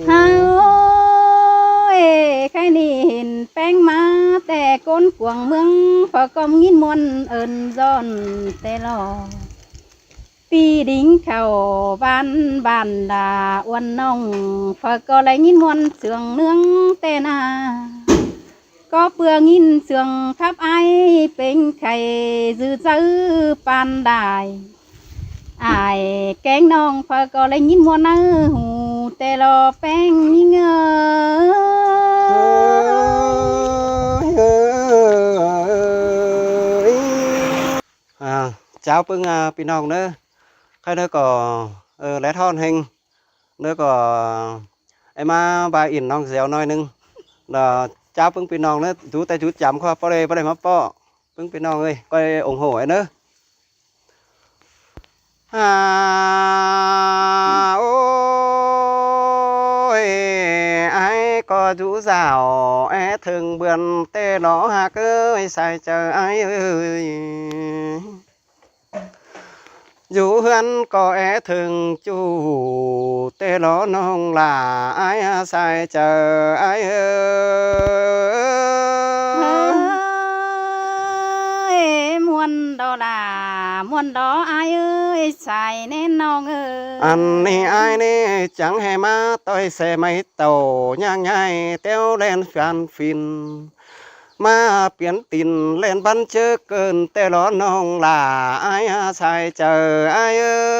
เฮาใครนี่เห็นแป้งมาแต่ก้นกวางเมืองพอกอมยินมวนเอินย้อนแต่รอปีดิ้งเข้าบ้านดาอ้วนน้องพอก็เลยยินมวนเสืองเนืองแต่นาก็เปลืองยินเสืองทับไอเป็นไข่ซื้อซื้อปานได้อายแกงน้องพอก็เลยยินมวนหูแต่รอแป้งยิ่งchào bưng pin hồng nữa khai nữa có lẽ thon hình nữa có em ba in nong dẻo nói nưng là chào bưng pin hồng nữa chú tay chú chấm qua bao đây mà po bưng pin hồng ơi coi ủng hộ ấy nữa ôi ai có chú rào é thường bươn tê nó hạc ơi sai chờ ai ơi dù hân có é thường chú tê nó nông là ai sai chờ ai ơi muôn đó ai ơi xài nên nong ơi anh ni ai ni chẳng hề má tôi xe máy tàu nhang nhai téo lên phiền phiền mà biến tin lên bắn chớ cơn tê nó nông là ai sai chờ ai ơi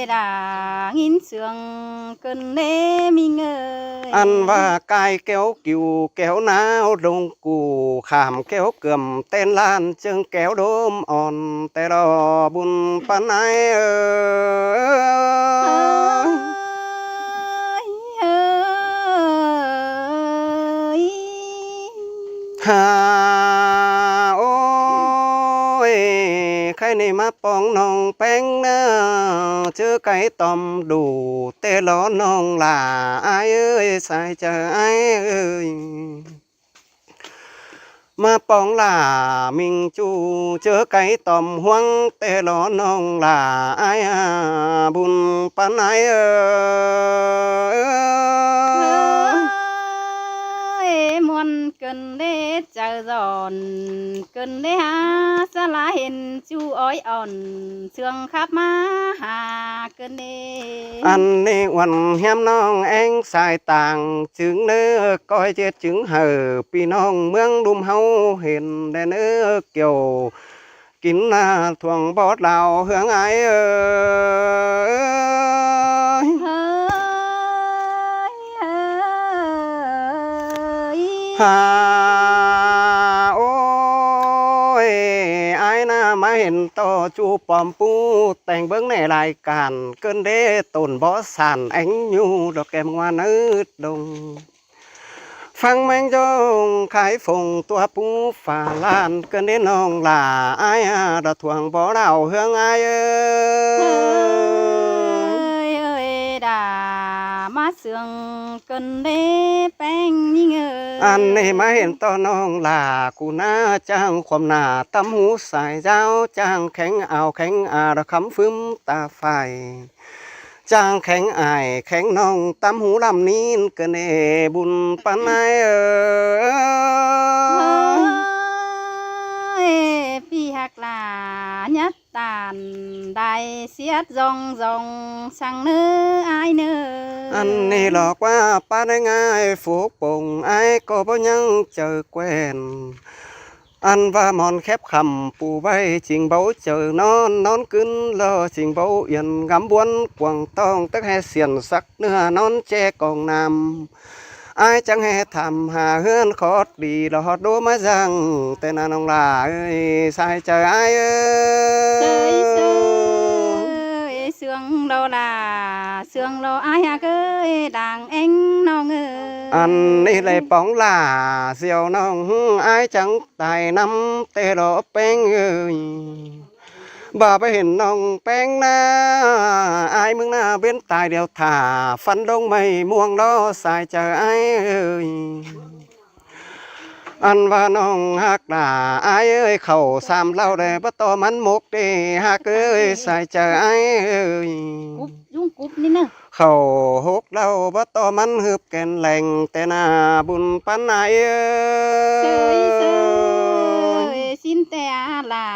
đã nghìn sương cơn nê mình ơi ăn và cài kéo kiều kéo náo đông cù khảm kéo cườm tên lan chân kéo đốm on tê đò bùn pan ai hà ôi khai này mà bong nong beng nơ chứ cái tòm đủ tê ló nong là ai ơi sai chờ ai ơi mà bong là mình chu chớ cái tòm hoang tê ló nong là ai bùn pan ai muôn cơn đê chờ giòn cơn đê ha xa lá hình chu ói òn xương khắp má hà cơn đê anh đi quần hiếm non anh xài tàng trứng nữa coi chết trứng hờ pi non mương đùm hâu hiền đèn nữa kiểu kín thuồng bót đào hướng ai hà ôi ai na mà ห็นto chu pòm pu tèn bướng này lại cản cơn đế tồn bó sàn ánh nhu đọc kèm ngoan ớt đồng phăng mang cho khai phùng tua pu phà lan cơn đế nong là ai đã thuồng bó đào hương ai ơi đã má sương cơn đế beng như ngờ anh này mà ห็นto nong là cụ na trang khoằm nà tâm hú xài dao trang khánh ảo khánh đã khắm phướm ta phải trang khánh ải khánh nong tâm hú làm nín cơ nề bùn pan ai phi hạc là nhất tàn đại xiết dòng dòng sang nữ ai nữa anh này lọ qua pa đây ngay phúc bồng ai có bao nhiêu chờ quen ăn và mòn khép khầm phù bay trình báu chờ non cứng lo trình báu yên ngắm buôn quàng tông tức he xiền sắc nửa non che còn nằm ai chẳng he thầm hà hơn khó đi lo đố má rằng tên là nông là ơi sai chờ ai ơi sương đâu là sương đâu ai à ơi đàng anh nong ơi anh đi lấy bóng là diều nong ai chẳng tài năm tê đó beng ơi bà phải ห็นnong beng na ai mừng na bên tài đều thả phân đông mây muông đó sai chờ ai ơi อันว่าน้องฮักหนาอายเอ้ยเข้าสามเล่าได้บ่ต่อมันมุกเด้ฮักเอ้ยใส่ใจอายเอ้ย กุบยุ่งกุบนี่เนอะ เข้าหกเล่าบ่ต่อมันฮึบแก่นแหล่งแต่หน้าบุญปันนายเอ้ เซยเซ ย ยสินแต่อาลา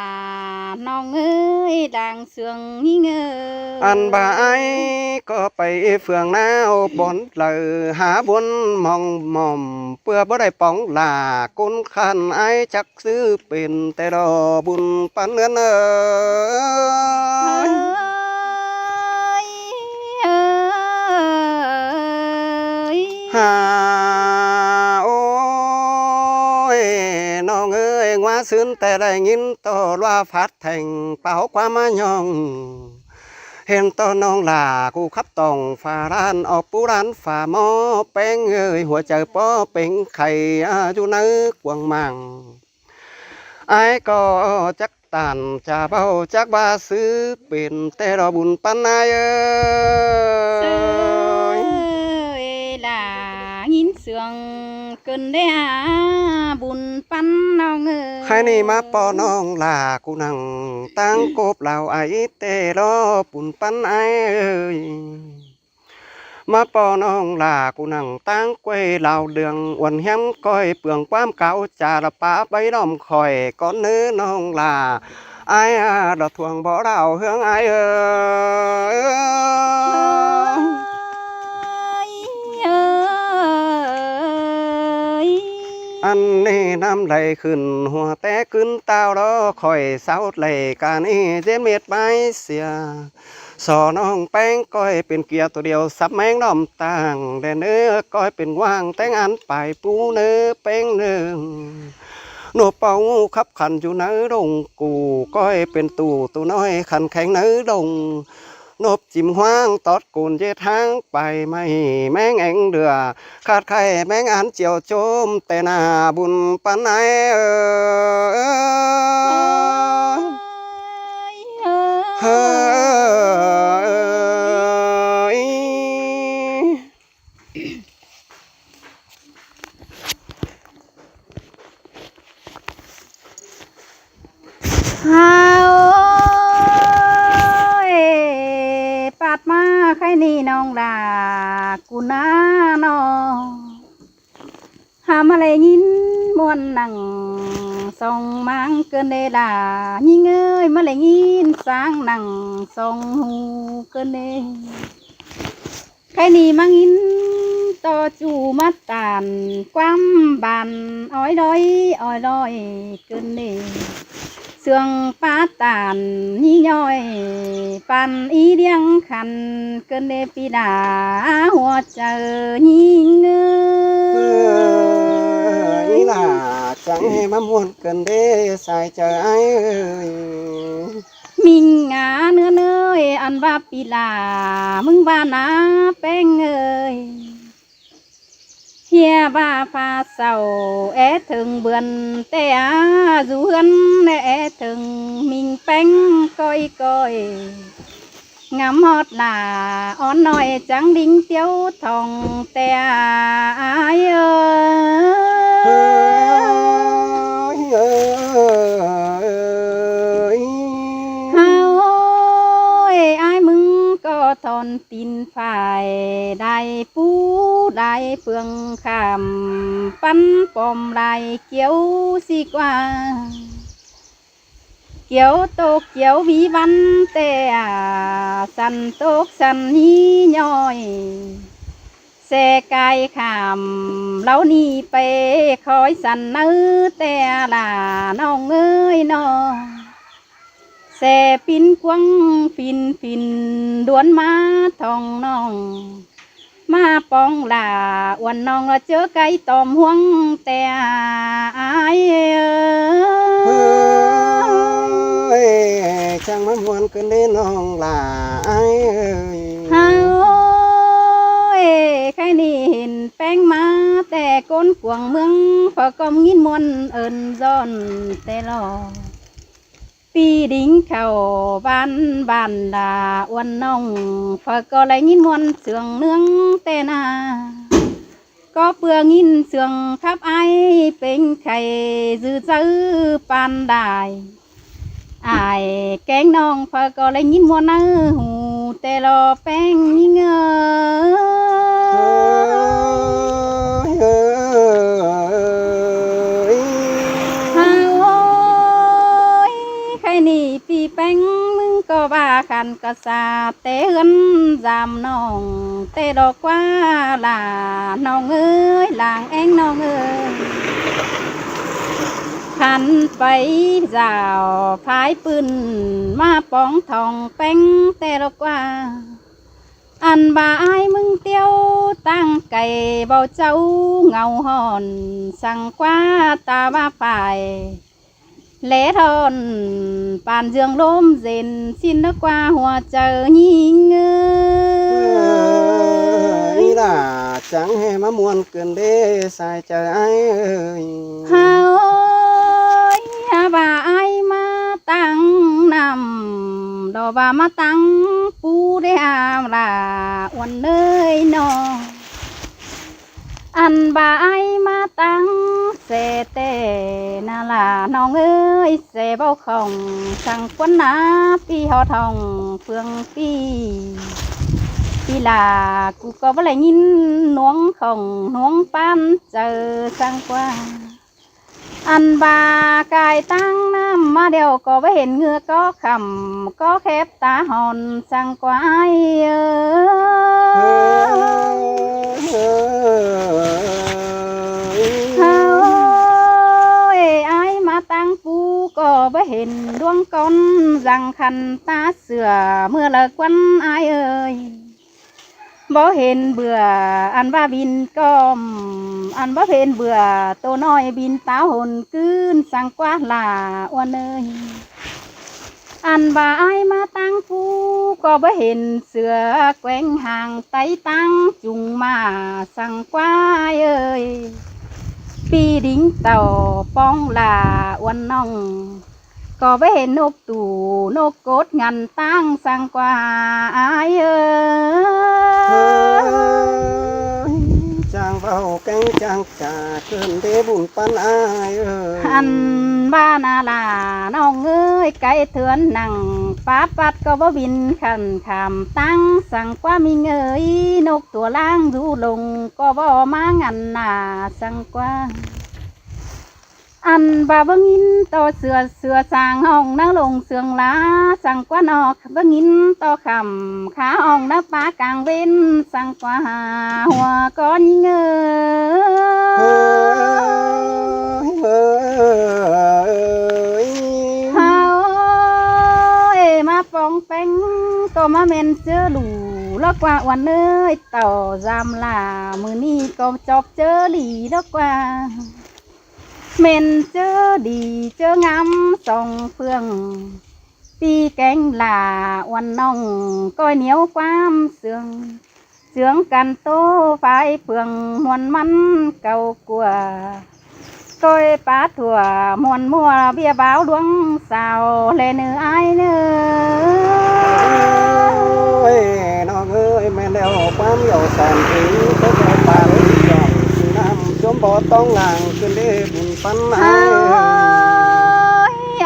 น้องเอ้ยดังเสืองนี่เงอ อันบ่ายก็ไปเฟืองหนาวบนเลยหาบุญมองมอมเพื่อบ่ได้ป้องลากุนขันไอายจักซื้อเป็นแต่รอบุญปันเงินเอ้ เอ้ ย ยเอ้ย หาโอ้ยน้องเอ้ยว่าซึ้นแต่ได้ยินตอว่าฟัดแทงเป่าความมายอง เห็นตอนน้องลากูขับต้องฝ่าร้านออกปูร้านฝ่าหมอแป้งเอ้ยหัวใจป้อเป็นไข่อยู่ในกวางมังไอ้ก็จักตันจะเบาจักบาซื้อเป็นแต่รอบุญปันนายเอ้ เซ ย ยล่ะยินเสืองเกินได้หาบุญปันน้องเอ้ย ใครนี่มาปอน้องลากูนั่งตั้งกบเหล่าไอ้เตรอปุ่นปันไอ้เอ้ยมาปอน้องลากูนั่งตั้งกวยเหล่าเดืองอ้วนแฮมก้อยเปลืองความเก่าจาละป้าใบล้อมคอยก้อนเนื้อน้องลาไอ้ดอกทวงบ่อเราเฮืองไอ้เอ้ย เอ้ย อันนี้น้ำไหลขึ้นหัวแต่ขึ้นเต้าล้อคอยเสาไหลกานี้เจนเม็ดไม้เสียสอน้องแป้งก้อยเป็นเกียร์ตัวเดียวสับแมงน้อมต่างแต่เนื้อก้อยเป็นว่างแต่งอันไปปูเนื้อแป้งเนื้อหนูเป่าขับขันอยู่เนื้อดงกูก้อยเป็นตู่น้อยขันแข็งเนื้อดง นบจิ้มห้างตอดกูนเยทางไปไม่แมงแองเดือขาดไข่แมงอันเจียวโจมแต่หน้าบุญปันไหนเอ้ยเฮ้ย เฮาปัดมาใครนี่น้องลากูน้าน้องหามาเลยยินมวนหนังส่องมังเกินเดลายิ่งเอ้ยมาเลยยินสร้างหนังส่องหูเกินเดใครนี่มังยินต่อจูมัดตานความบานอ้อยร้อยเกินเด เสื่องป้าตานนี่ย่อยปันอีเดียงขันเกินเดปีดาหัวเจอยิงเง เอ้ ย ยล่ะจังให้มามวนเกินเด้ใส่ใจไอ้เอ้ย มิงงาเนื้อเนยอันว่าปีลามึงว่านาแป้งเอ้ยเฮียบ้าฟ้าเศร้าถึงเบือนแต่dù hânถึงมิงแป้งก้อยงามฮอดหล่าอ่อนน้อยจังดิ้งเตี้ยวทองแต่อายเอ้ เฮ้ ย ยเอ้ย เฮาอายมึงก็ทอนตีนฝ่ายได้ปูได้เฟืองขามปั้นปอมลายเกี่ยวสิกว่าเกี่ยวโตกเกี่ยววีวันแต่สันโตกสันนี้ย่อยเสกายขามเล่านี่ไปคอยสันนื้อแต่ล่ะน้องเอ้ยน้องแสปินกวงปินดวนมาทองน้องมาปองลาอ้วนน้องเจอไก่ตอมห่วงแต่อายเอ้ เฮ้ ย ยจังมามวนเกินเด้น้องล่ะไอ้เอ้ย เฮาใครนี่เห็นแป้งมาแต่ก้นกวางเมืองพอกอมยินมวนเอินย้อนแต่รอปีดิ้งเข้าบ้านดาอ้วนน้องพอก็เลยยินมวนเสืองเนืองแต่นา có bữa nghìn sương khắp ai bên khay dư dư pan đài ai kén nong phơ có lấy nhìn mua nơ hù tê lo bén nhìn ơi khay nì pi bén mưng có ba khăn có xa tế hân giảm nong tê đo qua là nong ơi làng em nong ơi khăn bay rào pháiปืนมาป้องทองแป้งแต่ละกว่าอันบ่ายมึงเตียวตั้งไก่เบาเจ้าเงาหอนสั่งกว่าตาว่าไปเละทอนปานเจืองลมเย็นสิ้นละกว่าหัวเจอยิงนี่ล่ะจังให้มามวนเกินเด้สายใจไอ้เอ้ย เฮาบ่ายมาตั้งนำดอกบ่ามาตั้งปูได้อามลาอ้วนเลยนออันบ่ายมาตั้งเสเตนาลาน้องเอ้ยเสเบาของสั่งควันนาปีหอทองเฟืองปีลากูก็บ่ได้ยินน้วงของน้วงปั้นเจอสั่งกว่าอันบากายตั้งน้ำมาเดียวก็ไม่เห็นเหงือก็ขำก็แคบตาหอนสั่งกวายเฮ้ยไอ้มาตั้งปูก็ไม่เห็นดวงก้นรังคันตาเสือเมื่อเลิกวันไอ้เอ้ยบ่เห็นเบื่ออันว่าบินก้อมอันบ่เห็นเบื่อตัวน้อยบินตาหนกืนสั่งกว่าลาอ้วนเอ้ยอันบ่ายมาตั้งผู้ก็บ่เห็นเสือแกว่งห่างไตตั้งจุงมาสั่งกว่าเอ้ยปีดิ้งเต่าป้องลาอ้วนน้องก็ไม่เห็นนกตู่นกโกดงันตั้งสั่งกว่าอายเอ้ยจางเบาแกงจางจ่าเกินเดบุญปันอายเอ้ยอันบ้านาลาน้องเอ้ยไก่เถือนหนังป้าปัดก็บ่บินขันขามตั้งสั่งกว่ามีเงยนกตัวล่างดูลงก็บ่มางันหนาสั่งกว่าอันบาบังินต่อเสือสางห้องนั่งลงเสืองลาสั่งกว่านอกบังินต่อคำขาห้องน้ำปลากลางเว้นสั่งกว่าหัวก้อนเงยเฮามาปองแป้งก็มาเมนเจอหลูแล้วกว่าวันเอ้ยต่อจำลามือนี้ก็จบเจอหลีแล้วกว่าเมนเจอดีเจองามสองเฟืองปีแกงลาวันน้องก้อยเหนียวความเสื่องกันโตไฟเฟืองมวนมันเก่ากว่าก้อยปลาถั่วมวนมัวเบี้ยบ้าวดวงสาวเลเนื้อไอเนื้อน้องเอ้ยแม่แล้วความเหยาแสนถึงเขาแก่ปลาเลยจอมน้ำจมบ่อต้องหลังขึ้นเด้บุญปันไอ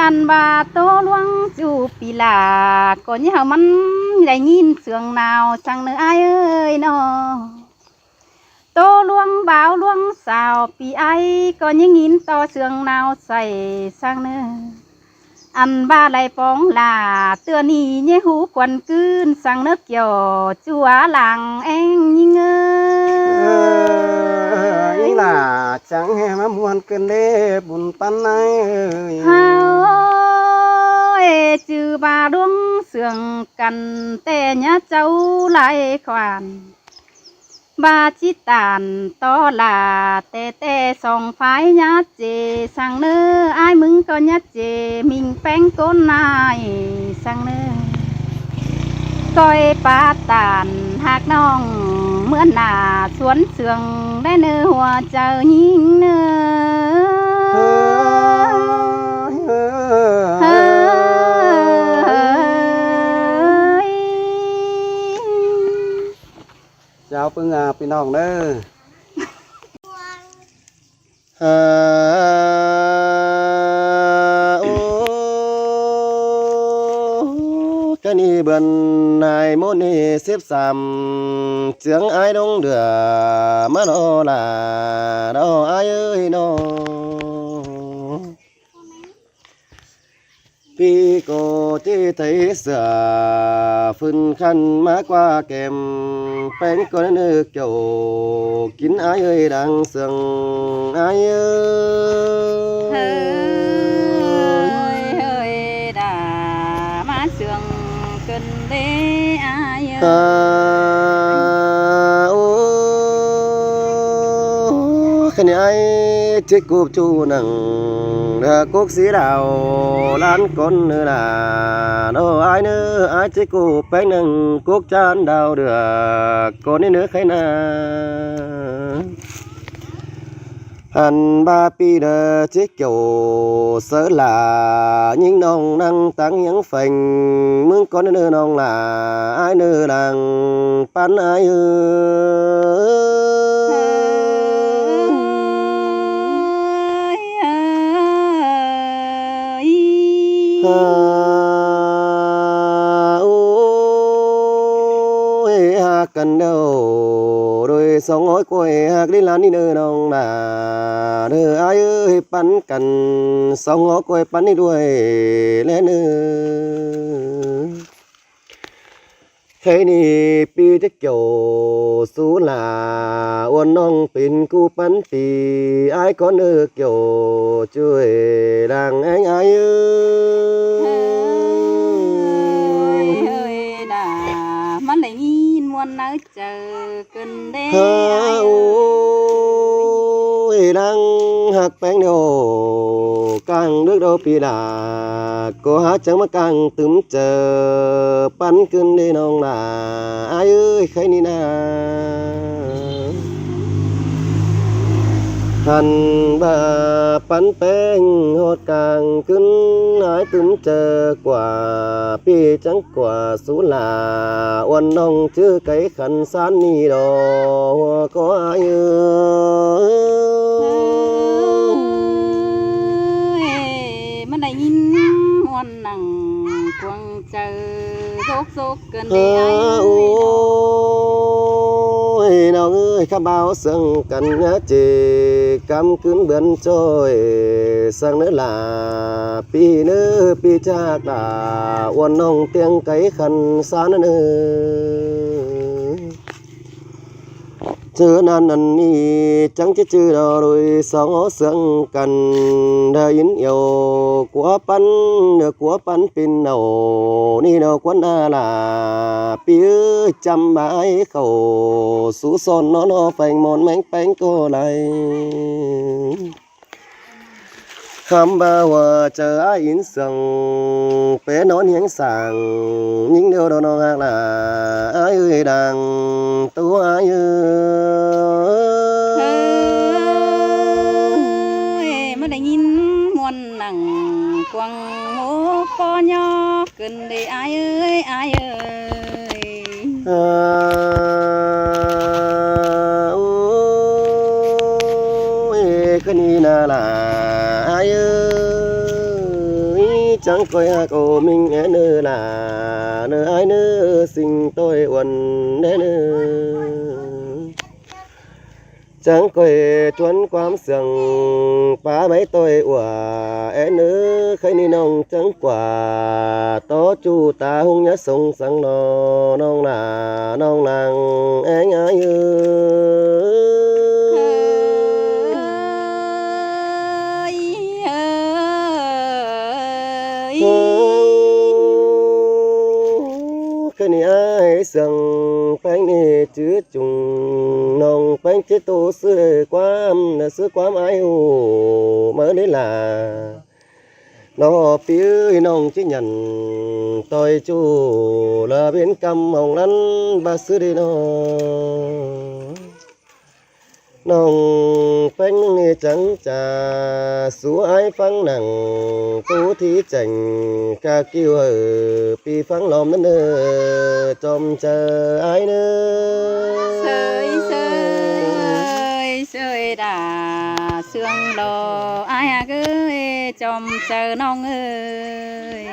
อันบาโตลวงจูปีลาก็เนี่ยมันได้ยินเสียงนาวสั่งเนื้อไอเอ้ยนอโตลวงบ่าวลวงสาวปีไอก็ยังยินต่อเสียงนาวใส่สั่งเนื้ออันบาไหลปองลาเตือนนี่เนี่ยหูควันกืนสั่งเนื้อเกี่ยวจัวหลังเองยิงนี่ล่ะจังให้มามวนเกินเด้บุญปันไอเฮาจือบาดวงเสื่องกันแต่เนี้ยเจ้าไหลขวานบาจิตานต่อลาแต่สองฝ่ายยัดเจสั่งเนื้อไอ้มึงก็ยัดเจมิงแป้งก้นนายสั่งเนื้อก้อยปาตานหากน้องเหมือนหน้าสวนเสื่องได้เนื้อหัวเจ้ายิงเนื้เจ้าปึงพี่น้องเด้อ โอ้cái ni bần này môn ni xếp sàm chướng ai đông đưa mà nó là đó ai ơi nó vì cô chỉ thấy sợ phân khăn má qua kèm bánh con nước kiểu kín ai ơi đang sương ai ơi hơi đã má sương cần để ai cái này ai chết cụp chu nằng quốc sĩ đào lan con nữa là đâu ai nữa ai chết cụp bánh nằng quốc chan đào được con nữa khai na anh ba pi đờ chết kiểu sớ là những nông năng tăng những phành mương con nữa nông là ai nữa làng pan ai cần đâu đôi sóng ngói quay hạc đi lan đi nơi nông là nơi ai ơi bắn cần sóng ngói quay bắn đi đuôi lên thế ni pi tích kiểu số là uốn nong pin cu bắn thì ai có nơi kiểu chơi đang anh ai hơi đã mắt lại nhìn muốn nói chờ cần để ôi đang hạc bánh đồ càng nước đâu pi là có hát chẳng mà càng túm chờ bắn cơn đi nông là ai ơi khay ni na hành bà bắn bánh hột càng cưng ai túm chờ quả pi trắng quả số là uốn nong chứ cái khăn san ni đồ có ai mắt lại nhìn muốn nằng quăng chờ rốt rốt cần để ai ôi nào ơi khá bao sương cần nhớ chỉ cam cứng bướn trôi sang nữa là pi nữa pi chắc là uốn nong tiếng cái khăn xa nữa chưa nan năn ni chẳng chết chưa đâu rồi sóng ó sương cần đời yến yêu của bắn được của bắn pin đầu ni đâu quấn là phía trăm bãi khẩu sú son nó phành mòn mánh bánh cô lại khám bao chờ ai yến sương bé nón hiếng sàng những điều đó nó là ai ơi đang tu ai ơi mắt lại nhìn muốn nằng quăng ngô co nho cần để ai ơi cái ni là ai ơi chẳng coi cô mình nghe nữa là nơi ai nữa sinh tôi uẩn đến chẳng coi chuấn quám sừng phá mấy tôi ủa é nữ khai ni nông chẳng quả tó chu ta hung nhá sông sang nó nông là nông làng anh ai cái này ai sừng bánh này chứa trùng nồng bánh chế tô sữa quám là sữa quám ai hù mới đấy là nó phía nông chứ nhận tôi chú là bên cầm hồng lăn ba sữa đi nó nông bánh trắng trà số ai phăng nặng tú thi chành ca kêu ở pi phăng lòm nữa chom chờ ai nữa sơi đã sương lò ai à ơi chồng chờ nong ơi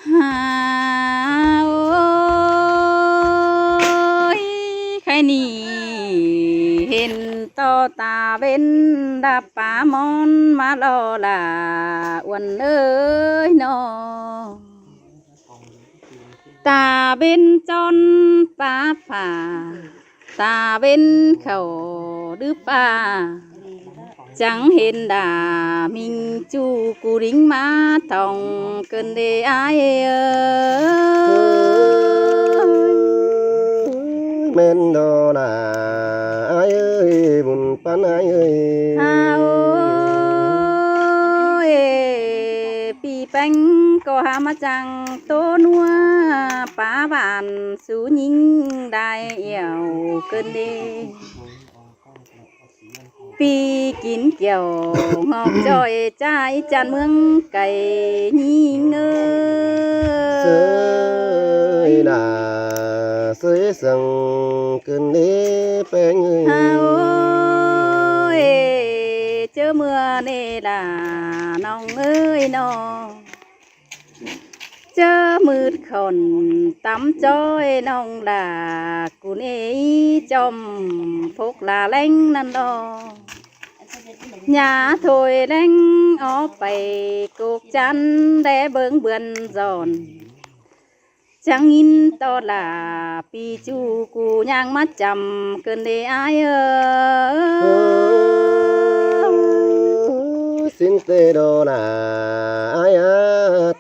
ha ôi khai nì hình to ta bên đạp pa món mà lo là uẩn ơi nó ta bên tròn pa phà ta bên khẩu đứa pa chẳng hiện đà mình chu cù đính má thòng cơn đê ai ơi men đó là ai ơi buồn pan ai ơi ha ôi pi bánh có hà mà chẳng tô nua phá bản sú nhinh đại ẻo cơn đê pi kín kiểu ngọc trôi trái tràn mương cày nhìn sơi là sơi sừng cơn đế pe người ôi chớ mưa nè là nong ơi nó chớ mưa khòn tắm trôi nong là cún ấy trong phúc là lanh năn đo nhà thôi lanh ó bày cuộc chăn để bướng bươn giòn chẳng in to là pi chu cu nhang mắt chầm cơn đê ai xin tê đô là ai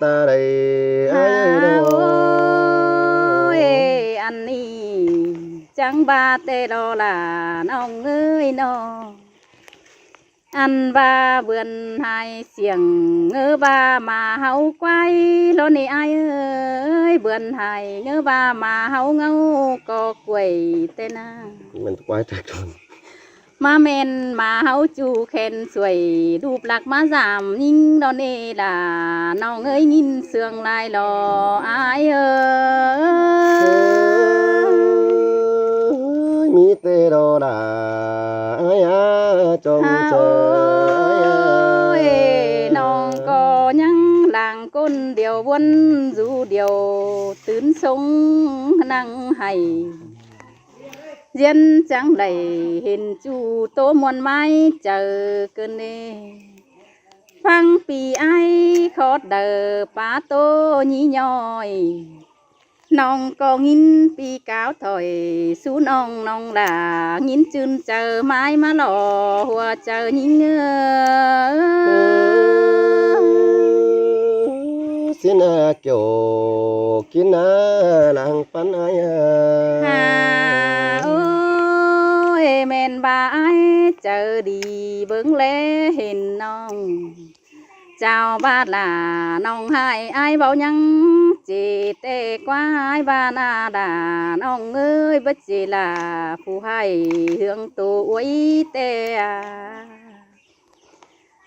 ta đây ai đâu anh đi chẳng ba tê đô là nong ơi nó ăn ba vườn hai xiềng ngơ ba mà hấu quay lo nè ai ơi vườn hai ngơ ba mà hấu ngâu có quẩy tên à mình quay thật rồi mà men mà hấu chu khen xuôi đụp lạc má giảm nhưng đó nè là nong ơi nhìn sương lại lo ai ơi mi tê đô là ai trông chờ ơi nong có nhăng làng côn điều buôn du điều tướn sông năng hay dân trắng đầy hình chu tố muôn mai chờ cơn đê phăng pì ai khó đờ phá tô nhí nhoi nong có nghìn pi cáo thổi sú nong nong là nghìn chun chờ mai mà lò hoa chờ nhìn xin kiểu kín làng pan ai hà ơi men ba ai chờ đi bướng lễ hình nong chào ba là nong hai ai bao nhăng chỉ tê quá ai ba na đà nong ơi bất chỉ là phù hai hương tu uy tê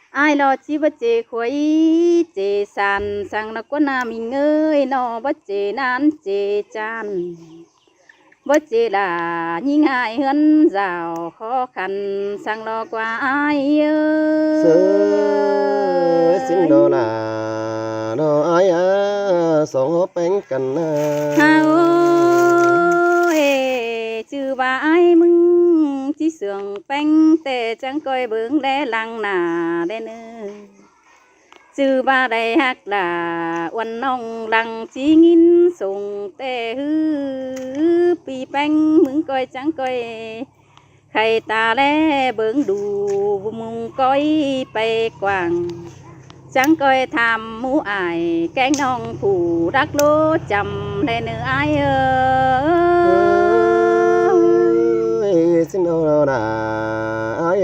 ai lo chi bất chỉ khuấy chỉ sàn sang nó có na mình ơi nó bất chỉ nan chỉ chan bất chỉ là những ai hơn giàu khó khăn sang lo qua ai ơi xin đồ là nó ai sống hộp bánh cần ha ơi chư ba ai mừng chỉ sườn bánh tê chẳng coi bướng lẽ lăng nà đen chư ba đây hát là uẩn nong lăng chỉ nghìn sùng tê hư pi bánh mừng coi chẳng coi khay ta lẽ bướng đủ mùng coi bay quàng chẳng coi tham mũ ải cái nong phủ đắc lô chầm lên nữ ai ơi xin đâu là ai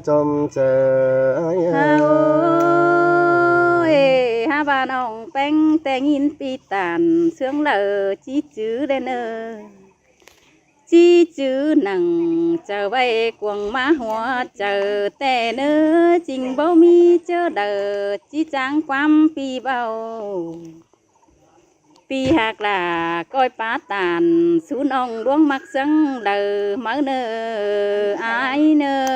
trông chờ ai ơi ha ba nong bánh tè nghìn pi tàn sướng lờ chi chữ lên chi chữ nằng chờ bay cuồng má hoa chờ tè nơ trình bao mi chớ đờ chi tráng quam pi bao pi hạc là coi bá tàn xuống ông đuông mặc sân lờ mở nơ ai nơ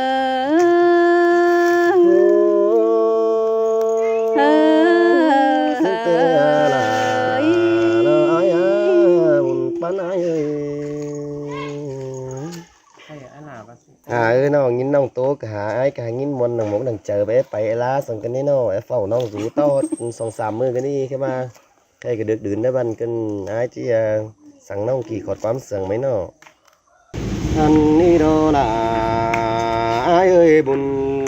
ơi nó nhìn nông tố cả ai cả nhìn môn nông một đằng chờ bé bay lá xong cái này nó phẩu nông rú to xong sàm mưa cái này cái mà cái được đứng đó ban cân ai chỉ sáng nông kỳ khọt quắm sừng mấy nó anh đi đó là ai ơi buồn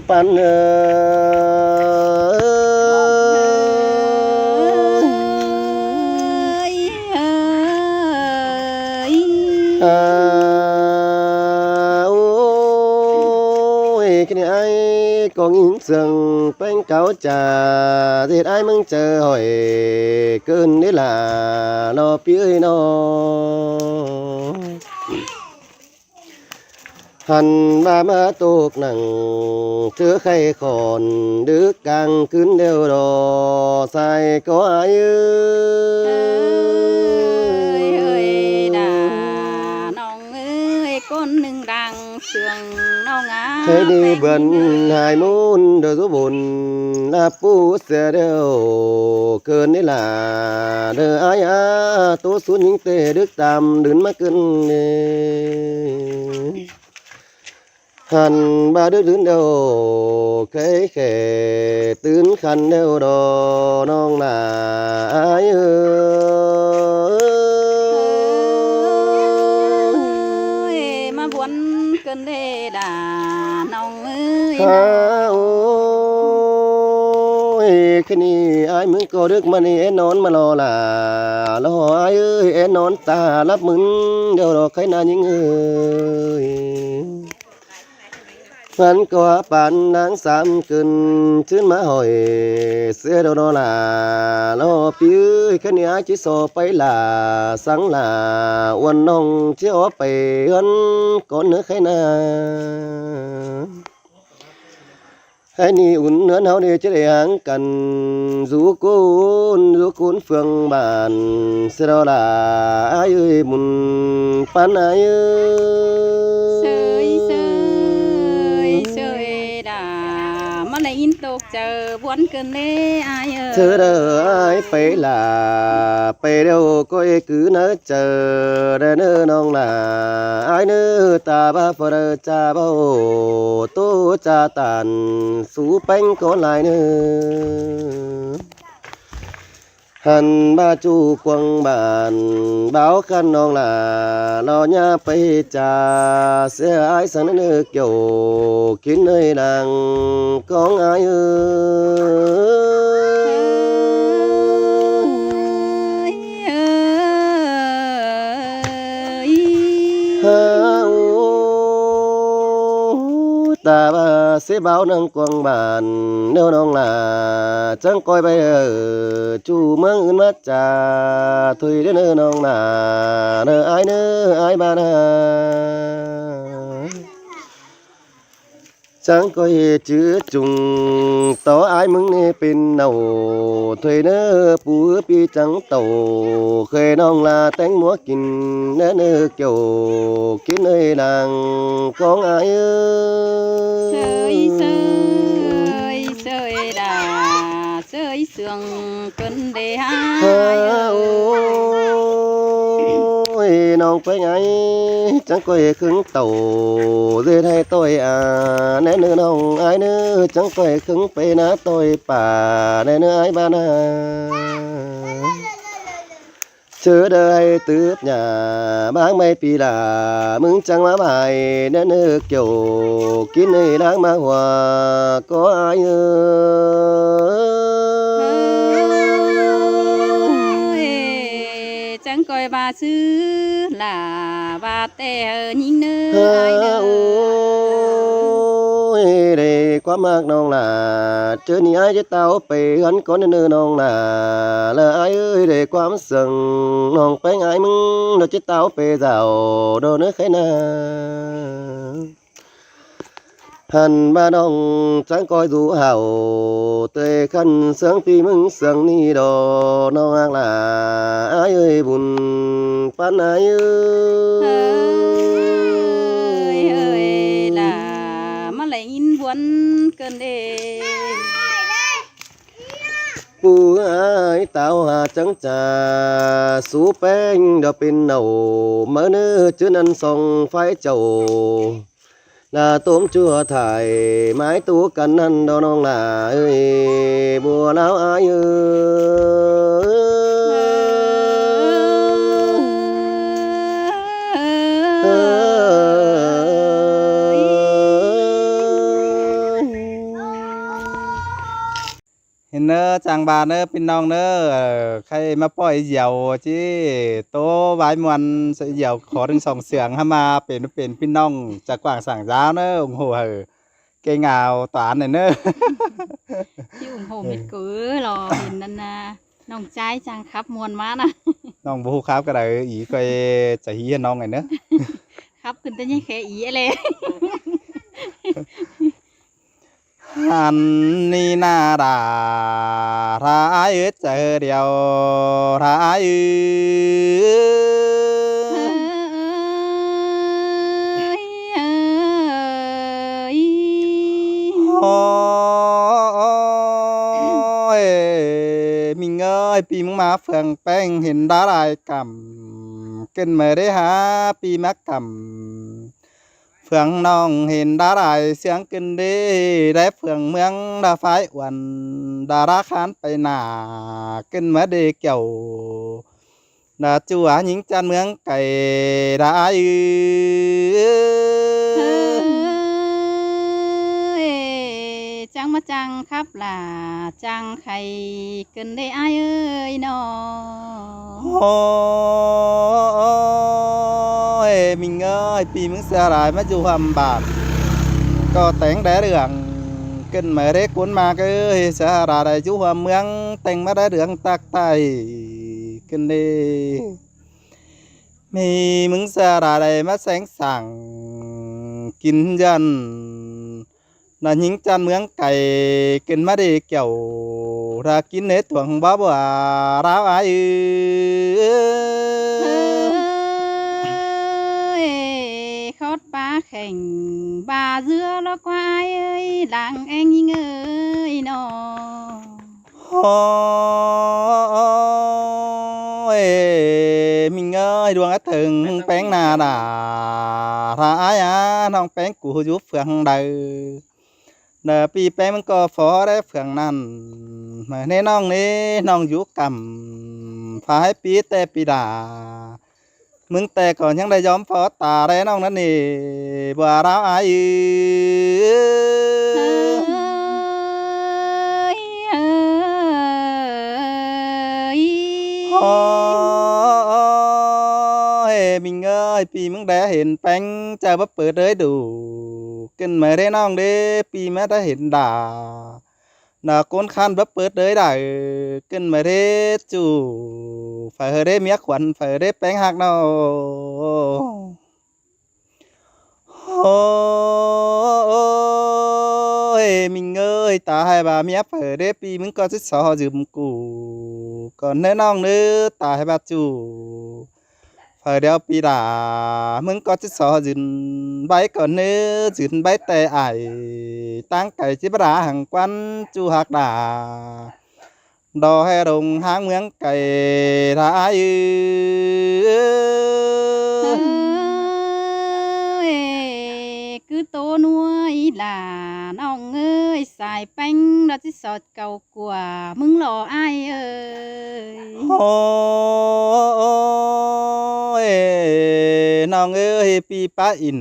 pan cái này ai có nghìn sừng bánh cáo trà thì ai mong chờ hỏi cơn đấy là nó phía nó hẳn ba má tục nặng chưa khay còn đứa càng cứng đều đò sai có ai ơi đà nong ơi con nương đang sương nong á thế đi bần hai môn đời số buồn là pu xe đều cơn đấy là đời ai á tố xuống những tê đức tam đến mắt cơn hẳn ba đứa đứng đâu cái khề tướng khăn đâu đó non là ai ơi mà buồn cơn đê đà nong ơi ôi cái này ai muốn có được mà này em nón mà lo ai ơi em nón ta lắp mừng đâu đó cái nào những ơi hắn có bạn đáng xám cơn chứ má hỏi xe đâu đó là nó phía cái này chỉ so phải là sáng là quần nông chứ ở bề hắn có nữa cái nào hai ni uốn nữa nào đi chứ để hàng cần rú cún phương bản xe đó là ai ơi muốn pan ai ơi in tục chờ buồn cơn đê ai ơi chờ đợi ai phải là phải đâu có cứ nỡ chờ để nỡ non là ai nỡ ta ba phật cha bao tô cha tàn sú bánh có lại nữa hẳn ba chu quăng bàn báo khăn non là lo nhá phải trà sẽ ai sang nơi kiểu kiến nơi đang có ai ta ba sẽ báo năng quăng bàn nếu non là chẳng coi bây giờ chu mang mắt trà thôi đến nơi non là nơi ai ba na chẳng coi chữ trùng tỏ ai mừng nè bên nào thuê nơ bùa pi trắng tàu khê non là tánh múa kinh nơ kiểu kiến nơi làng con ai sơi đà sơi sương cơn đê hai ôi non phải ngay chẳng coi khứng tàu dê thay tôi à nè nữa non ai nữa chẳng coi khứng pe ná tôi bà nè nữa ai ba na chớ đây tướp nhà bán mấy pi là mừng chẳng má bài nè nữa kiểu kín này đáng má hòa có ai chẳng coi bà xứ là bà tè nhìn nơi ai ôi để quá mắc non là chớ ni ai chứ tao bề hắn có nên non là ai ơi để quá sừng non phải ai mừng nó chứ tao bề giàu đồ nữa cái nào hẳn ba nong chẳng coi dù hào เตยขันเสียงปีมึงเสียงนี่ดอน้องฮักหลาอายเอ้ยบุญปานอายเอ้ เฮ้ย ย เฮ้ยล่ะมาไหลอินหวนเกินเด ปูอายเต้าหาจังจ่าสู้แป้งเดาเป็นเนาเมื่อเนื้อจื้อนั้นส่องไฟเจ้าลาต้มจั่วถ่ายไม้ตัวกันนั่นดอน้องลาเอ้ยบัวแล้วอายเอ้ย เห็นเนอะจางบานเนอะพี่น้องเนอะใครมาปล่อยเหยี่ยวจีโตไว้มวนเหยี่ยวขอถึงสองเสียงให้มาเป็นพี่น้องจากกว่างสั่งจ้าวเนอะโอ้โหเก่งเอาตานหน่อยเนอะ ที่อุ่มโหมิดกือรอเห็นนั่นนะน้องใจจังครับมวนมานะ น้องบูครับก็ได้อีก็จะฮีให้น้องหน่อยเนอะ ครับขึ้นแต่ยังแค่อีอะไร อันนี้นาดาร้ายเจอเดียวร้าย โอ้ยมิงเอ้ยปีมึงมาเฟืองแป้งเห็นดาลายกำกินมาได้หาปีมักกำเฟืองน้องเห็นดาลายเสียงกินดีได้เฟืองเมืองดาไฟวันดาราคานไปหนากินมาเดเกี่ยวดาจัวหญิงจันเมืองไก่ได้ จังมาจังครับล่ะจังไข่เกินได้อายเอ้ยนอ โอ้ยมิงเอ้ยปีมึงเสียหลายมาอยู่หำบาปก็แต่งได้เรื่องขึ้นมาได้กุนมาก็เอ้ยเสียหลายได้อยู่หำเมืองแต่งมาได้เรื่องตักไตขึ้นดีมีมึงเสียหลายได้มาแสงสั่งกินยันน่ะหญิงจันเมืองไก่กินมาได้เกี่ยวra kín nết tuần bó bò ráo ai คอดปลาแข่งบาเรือแล้วควายเอ้ยหลังเองยิงเอ้ยนอ ôi mình ơi đuông ác thường bén nà đà ra ai á non bén của giúp phượng đời nè pi bén mình có phó đấy phượng năn mà nên non giúp cầm phải pi tê pi đàมึงแต่ก่อนยังได้ยอมพอตาได้น้องนั่นนี่บ่าร้าวอาย โอ้ยมิงเอ้ยปีมึงได้เห็นแป้งจะมาเปิดเลยดูกินมาได้น้องเด้ปีแม่ได้เห็นด่าน่ะก้นคันมาเปิดเลยได้กินมาได้จู่phảiได้เมียขวัญphảiได้แป้งหักเนาะโอ้ยมิงเอ้ยตาให้bà mía phảiได้ปีมึงก็จะสอยืมกูก่อนเนื้อน้องเนื้อตาให้bà chủ phải đeo pi đàมึงก็จะสอยืนใบก่อนเนื้อยืนใบแต่ไอตั้งไก่จิบดาหังควันจูหักดาดอให้ดงหางเมืองไก่ท้าย cứ tô nuôi là nong ơi xài bánh đó chỉ sọt cầu của mừng lò ai ơi โอ้ยน้องเอ้ยปีป้าอิน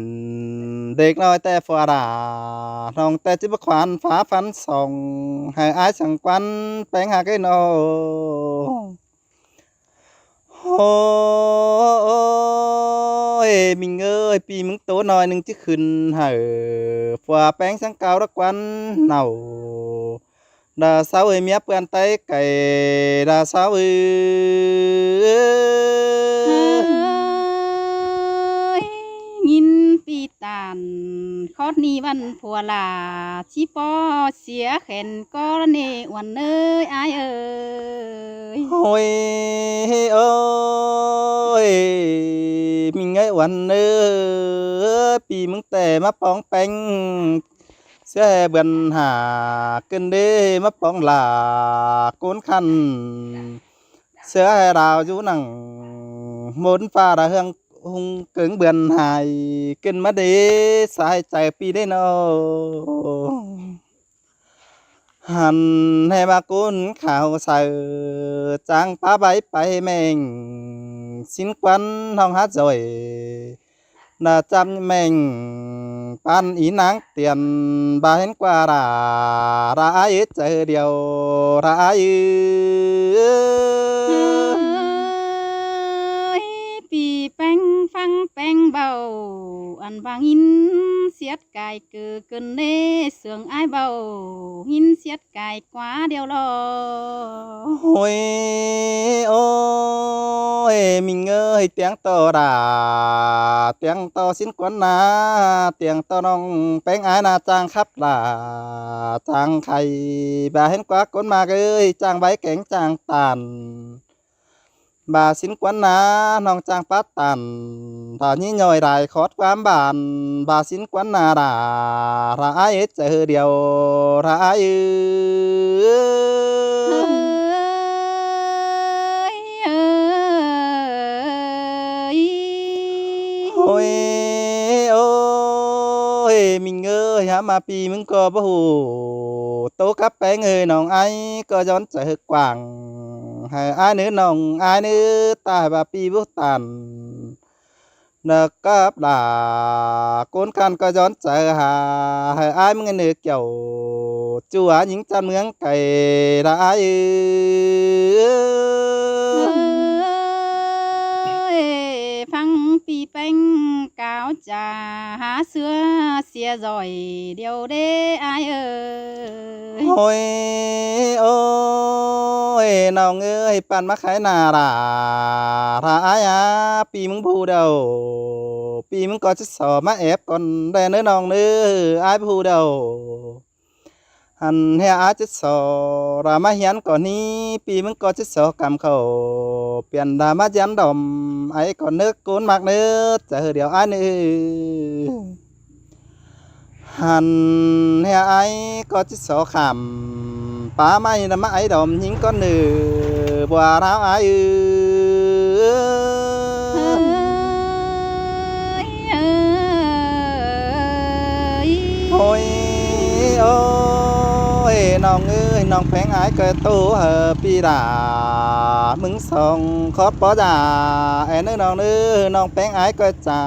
เด็กน้อยแต่ฟ้าดาน้องแต่จิบขวานฟ้าฟันส่องให้อายสังควันแปลงหาไอ้น้องโอ้ยมิงเอ้ยปีมึงโตหน่อยหนึ่งจะขึ้นเหอะฟ้าแป้งสังเกาดักวันเน่าดาสาวเอ้ยเมียเปื่อนไตไก่ดาสาวเอ้ย nghìnปี ตานคอดนี้วันผัวลาชิปอเสียแขนก็เนวันเอ้ยอายเอ้ย Ôi ơi mình ấyวันเอ้ยปีมึงแต่มาป้องแป้งเสียเบือนหาเกินเด้มาป้องหลาโกนคันเสือดาวอยู่หนังมนฟ้าดาเฮืองหงเกิงเบือนหายเกินมาเด้สายใจปีได้เนาะ หันให้มากุนข่าวใส่จางป้าใบไปแมงสินควันห้องฮัดrồiน่าจำแมงปานอีนางเตียนบาเห็นกว่าราอายเจอเดียวราอาย เอ้ยปีแป้งฟังแป้งเบาอันวางหินเสียดกายเกิดเกินเน่เสืองอายเบาหินเสียดกายกว่าเดียวรอ Ôi ôi mình ơi tiếng to đà tiếng to xin quán na tiếng to nong bánh ái na trang khắp là trang khay bà hên quá con mà ơi trang bái cánh trang tàn bà xin quán na nong trang phát tàn thà như nhồi đài khót quán bàn bà xin quán na đà ra ai hết chờ điều ra ai โอ้ยโอ้ยมิงเอ้ยหามาปีมึงก็บ่ฮู้โตกับแป้งเอ้ยน้องไอ้ก็ย้อนใจกว้างให้อ้ายเนื้อน้องอ้ายเนื้อตายบาปีบ่ตันนักกับด่าก้นกันก็ย้อนใจหาให้อ้ายมึงเนื้อเกี่ยวจัวหญิงจันเมืองไก่ได้อ้าย ฟังปีแป้งกาวจะหาเสื้อเสียจ่อยเดียวเด้อายเอ้ย Ôi ôiน้องเอ้ยปั่นมาขายหน้าด่าถ้าอายาปีมึงพูเดาปีมึงก็จะสอบมาแอบก่อนได้เนื้อน้องเนื้ออายพูเดาหันให้อายจะสอบรามาเฮียนก่อนนี้ปีมึงก็จะสอบกำเขาเปลี่ยนดามายันดอมไอ้ก่อนเนื้อโกนมากเนื้อจะเดี๋ยวอายเนื้อ หันให้ไอ้ก็จะสอขำป้าไม่นำมาไอ้ดอมยิงก้อนหนึ่งบัวร้าวไอ้ เอ้ย โอ้ยโอ้ยน้องเอ้ยน้องแพงไอ้ก็ตู้เหอปีดามึงส่งคอดปอจ่าไอ้เนื้อน้องเนื้อน้องแพงไอ้ก็จ่า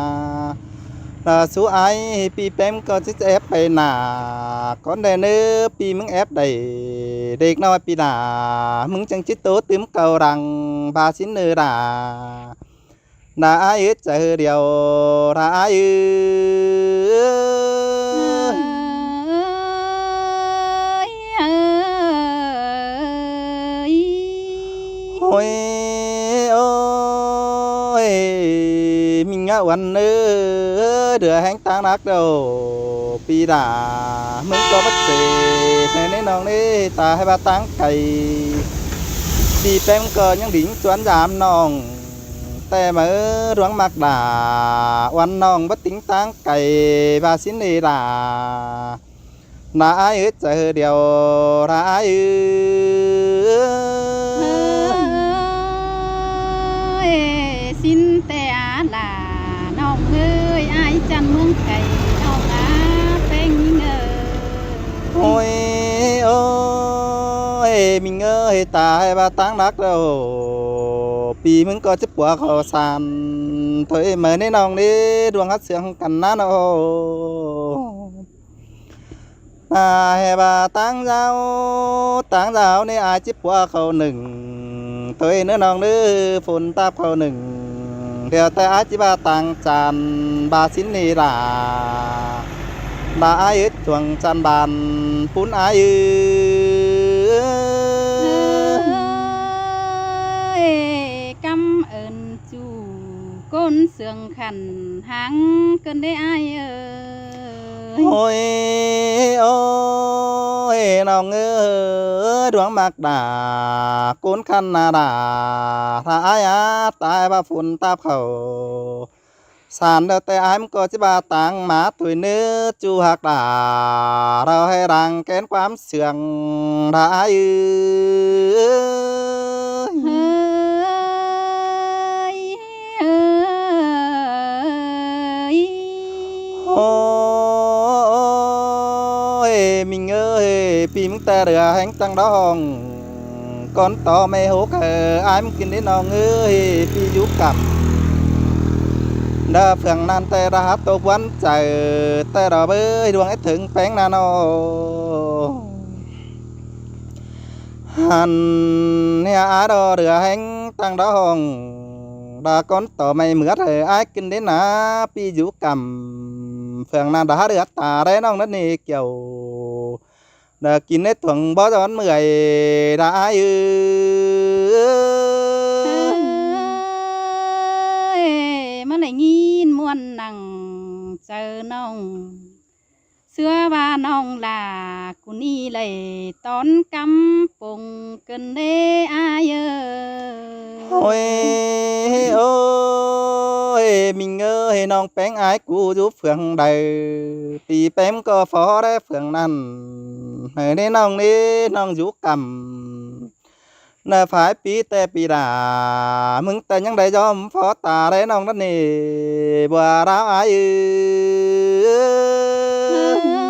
là số ai pi pem có chiếc ép bay nà con đèn nữa pi mứng ép đầy để nói pi nà mứng chẳng chiếc tố tím cầu rằng ba xin nữa là ai ít chờ điều là ai ôi ôi mình ngãวันnữa đưa hang tang nát đầu pi đà mình có bất kỳ này nên nong đi ta hay ba tang cày đi pem cờ những đỉnh choán giảm nongแต่เมื่อร้วงมักด่าวันน้องบัดติ้งตั้งไก่บาสินนี่ด่านาไอ้เจอเดียวนาไอ้สินแต่อาลาน้องเอ้ยอายจันเมืองไก่น้องอาเป็นเงย โอ้ยโอ้ยมิงเอ้ยตายบาตั้งนักแล้วปีมึงก็จะปวดคอสันถอยเมื่อในน้องนี่ดวงฮัดเสียงกันนะโนให้บาตั้งเจ้านี่อาจจะปวดเขาหนึ่งถอยเนื้อน้องนี่ฝนตาเขาหนึ่งเดี๋ยวแต่อาจจะบาตั้งจันบาสินนี่ล่ะบาไอ้จวงจันบานปุ่นไอ้กำเอิญจูก้นเสืองขันหางเกินได้อายเอ้ ย โอ้ยโอ้ยน้องเอ้ยดวงมักด่ากุนคันนาด่าถ้าอายอาตายว่าฝุ่นตาบเขาสารเดาแต่อายมันก็จะบาตังหมาถุยเนื้อจูหักด่าเราให้รังแกนความเสื่องได้เอ้ย เฮ้ยเฮ้ย โอ้ยมิงเอ้ยปีมึงแต่เรือแห่งตังดองcon to mê hố cờ aiมึงกินได้น้องเอ้ยพี่ยุกับ เด้อเพื่องนั้นแต่รหัสตกวันใจแต่เราเบ้ยดวงให้ถึงแป้งนาโนหันเนี่ยอาดอเรือแห่งตังดองดาก้อนต่อไม่เหมือนเลยไอ้กินได้นะพี่ยุกับเพื่องนั้นดาเรือตาได้น้องนั่นนี่เกี่ยวดากินได้ถ่วงบ่จอนเมื่อยได้เอ เฮ้ อ ยมาเลยยินมวนนังเจอน้องเสื้อว่าน้องลากูนี่เลยตอนกำปงเกินเด้อายเอ้ โอ้ยโอ้ยมิงเอ้ยน้องแป้งอายกูอยู่เฟืองใดปีแป้งก็ฟอได้เฟืองนั้นให้ได้น้องนี่น้องอยู่กำน่าฝ่ายปีแต่ปีดามึงแต่ยังได้ยอมฟอตาได้น้องนั่นนี่บัวราวอายเอ้ เฮ้ ย